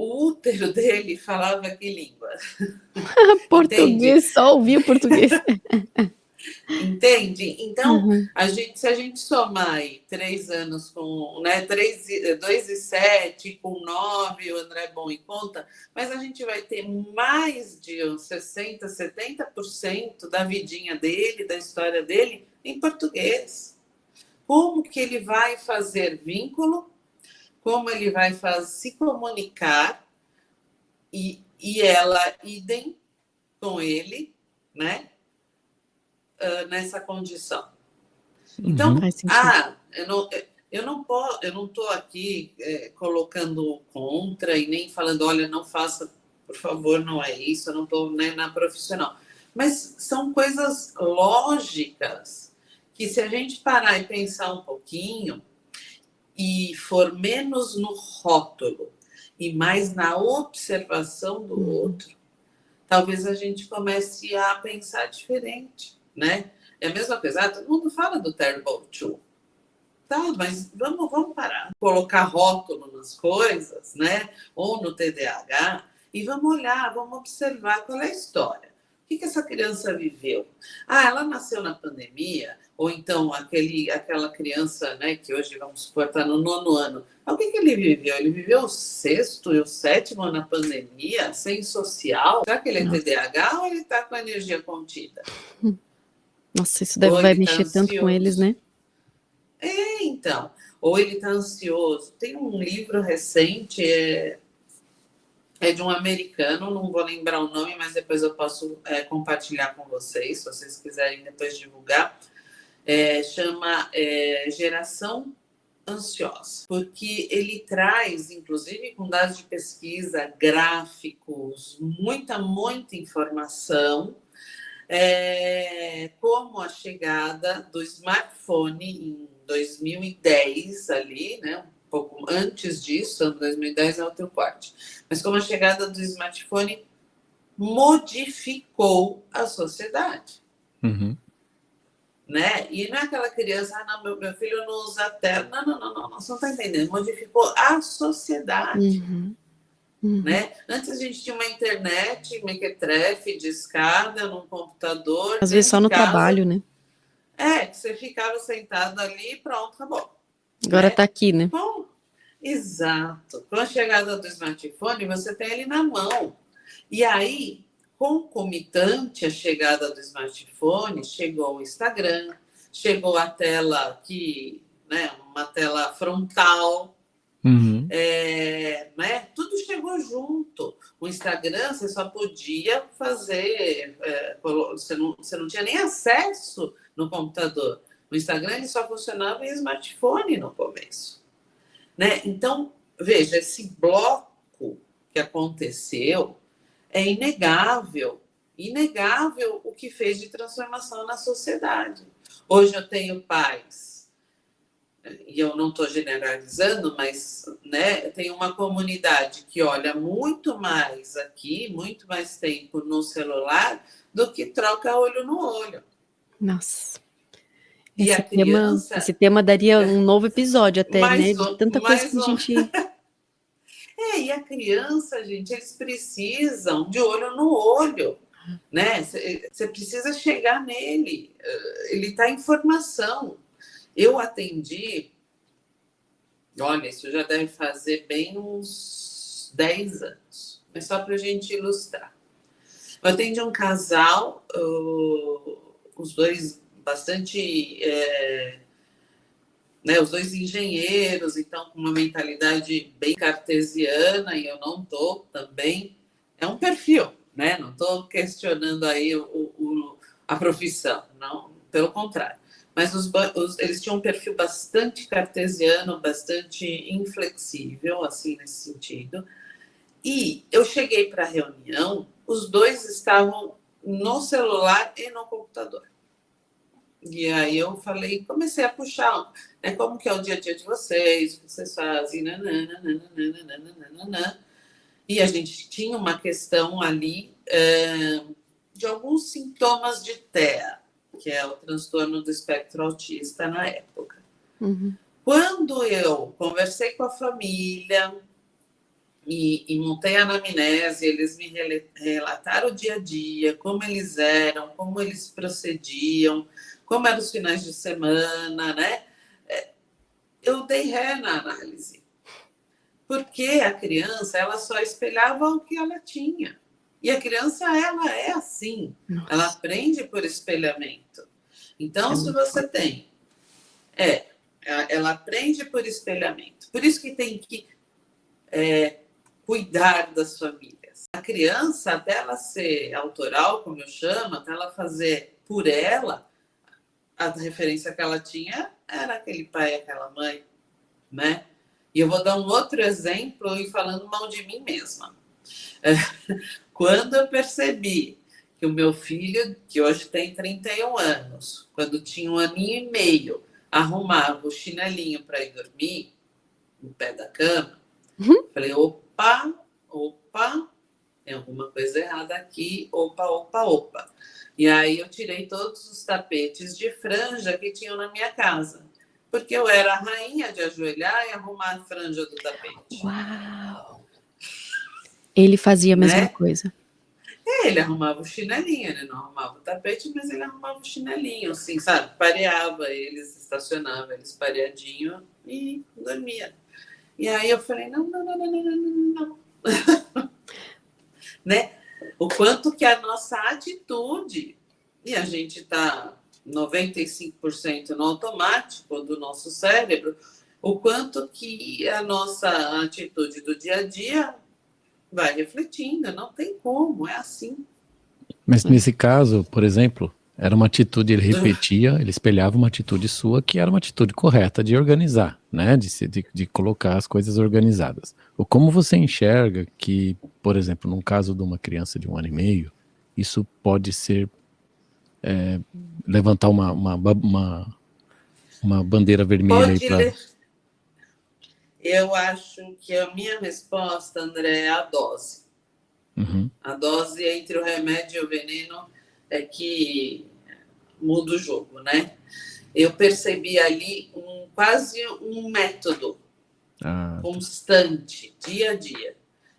o útero dele falava que língua? Português, só ouvia português. Entende? Então, se a gente somar aí 3 anos com, né, 2 e 7, com 9, o André é bom em conta, mas a gente vai ter mais de uns 60, 70% da vidinha dele, da história dele, em português. Como que ele vai fazer vínculo? Como ele vai se comunicar? E ela idem com ele, né? Nessa condição. Então, eu não estou aqui colocando contra e nem falando, olha, não faça, por favor, não é isso, eu não estou, né, na profissional. Mas são coisas lógicas que, se a gente parar e pensar um pouquinho e for menos no rótulo e mais na observação do outro, talvez a gente comece a pensar diferente, né? É a mesma coisa, todo mundo fala do Terrible Two. Tá, mas vamos parar. Colocar rótulo nas coisas, né? Ou no TDAH, e vamos olhar, vamos observar qual é a história. O que essa criança viveu? Ela nasceu na pandemia, ou então aquela criança, né, que hoje, vamos supor, está no 9º ano. O que ele viveu? Ele viveu o 6º e o 7º na pandemia, sem social? Será que ele é TDAH ou ele está com a energia contida? Nossa, isso vai mexer tanto com eles, né? Então. Ou ele está ansioso. Tem um livro recente, é de um americano, não vou lembrar o nome, mas depois eu posso compartilhar com vocês, se vocês quiserem depois divulgar. Chama Geração Ansiosa, porque ele traz, inclusive com dados de pesquisa, gráficos, muita informação, como a chegada do smartphone em 2010 ali, né? Um pouco antes disso, ano 2010 é outro corte, mas como a chegada do smartphone modificou a sociedade. Né? E não é aquela criança, não, meu filho não usa tela. Não, você não está entendendo. Modificou a sociedade. Né? Antes a gente tinha uma internet, mequetrefe, de escada, num computador. Às vezes só no trabalho, né? Que você ficava sentado ali e pronto, acabou. Agora está aqui, né? Exato. Com a chegada do smartphone, você tem ele na mão. E aí, concomitante à chegada do smartphone, chegou o Instagram, chegou a tela né, uma tela frontal, né? Tudo chegou junto. O Instagram, você só podia fazer, você não tinha nem acesso no computador. O Instagram ele só funcionava em smartphone no começo. Né? Então, veja, esse bloco que aconteceu é inegável o que fez de transformação na sociedade. Hoje eu tenho pais, e eu não estou generalizando, mas né, eu tenho uma comunidade que olha muito mais aqui, muito mais tempo no celular, do que troca olho no olho. Nossa. E esse tema daria um novo episódio até, né? De tanta coisa que a gente... e a criança, gente, eles precisam de olho no olho, né? Você precisa chegar nele, ele está em formação. Eu atendi, olha, isso já deve fazer bem uns 10 anos, mas só para a gente ilustrar. Eu atendi um casal, os dois bastante... né, os dois engenheiros, então, com uma mentalidade bem cartesiana, e eu não estou também. É um perfil, né? Não estou questionando aí a profissão, não, pelo contrário. Mas eles tinham um perfil bastante cartesiano, bastante inflexível, assim, nesse sentido. E eu cheguei para a reunião, os dois estavam no celular e no computador. E aí eu comecei a puxar, né, como que é o dia a dia de vocês, o que vocês fazem, nananana. E a gente tinha uma questão ali de alguns sintomas de TEA, que é o transtorno do espectro autista na época. Quando eu conversei com a família, e montei a anamnese, eles me relataram o dia a dia, como eles eram, como eles procediam, como eram os finais de semana, né? Eu dei ré na análise, porque a criança, ela só espelhava o que ela tinha. E a criança, ela é assim, Nossa. Ela aprende por espelhamento. Então, se você tem... ela aprende por espelhamento. Por isso que tem que cuidar das famílias. A criança, até ela ser autoral, como eu chamo, até ela fazer por ela, a referência que ela tinha era aquele pai, aquela mãe, né? E eu vou dar um outro exemplo e falando mal de mim mesma. Quando eu percebi que o meu filho, que hoje tem 31 anos, quando tinha 1 aninho e meio, arrumava o chinelinho para ir dormir no pé da cama, falei, opa, tem alguma coisa errada aqui, opa. E aí eu tirei todos os tapetes de franja que tinham na minha casa, porque eu era a rainha de ajoelhar e arrumar a franja do tapete. Uau! Ele fazia a mesma coisa. Ele arrumava o chinelinho, ele não arrumava o tapete, mas ele arrumava o chinelinho, assim, sabe? Pareava eles, estacionava eles pareadinho e dormia. E aí eu falei, não. Né? O quanto que a nossa atitude, e a gente está 95% no automático do nosso cérebro, o quanto que a nossa atitude do dia a dia vai refletindo, não tem como, é assim. Mas nesse caso, por exemplo, era uma atitude, ele repetia, ele espelhava uma atitude sua que era uma atitude correta de organizar, né? De colocar as coisas organizadas. Ou como você enxerga que, por exemplo, num caso de uma criança de 1 ano e meio, isso pode ser levantar uma bandeira vermelha aí para... Eu acho que a minha resposta, André, é a dose. Uhum. A dose entre o remédio e o veneno é que muda o jogo, né? Eu percebi ali quase um método constante, dia a dia.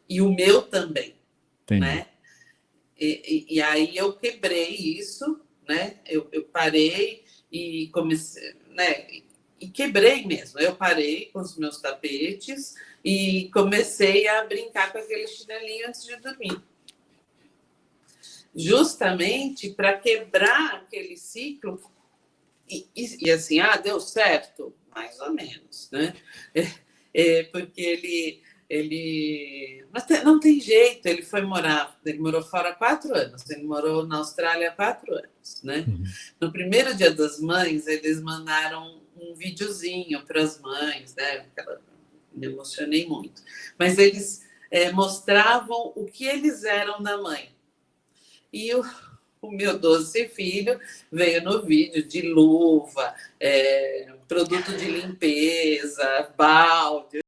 E o meu também, Entendi. né? E aí eu quebrei isso, né? Eu parei e comecei, né? E quebrei mesmo. Eu parei com os meus tapetes e comecei a brincar com aquele chinelinho antes de dormir. Justamente para quebrar aquele ciclo. E assim, deu certo? Mais ou menos, né? Porque mas não tem jeito, ele morou fora há 4 anos, ele morou na Austrália há 4 anos, né? Uhum. No primeiro Dia das Mães, eles mandaram um videozinho para as mães, né? Me emocionei muito. Mas eles mostravam o que eles eram da mãe. E o meu doce filho veio no vídeo de luva, produto de limpeza, balde.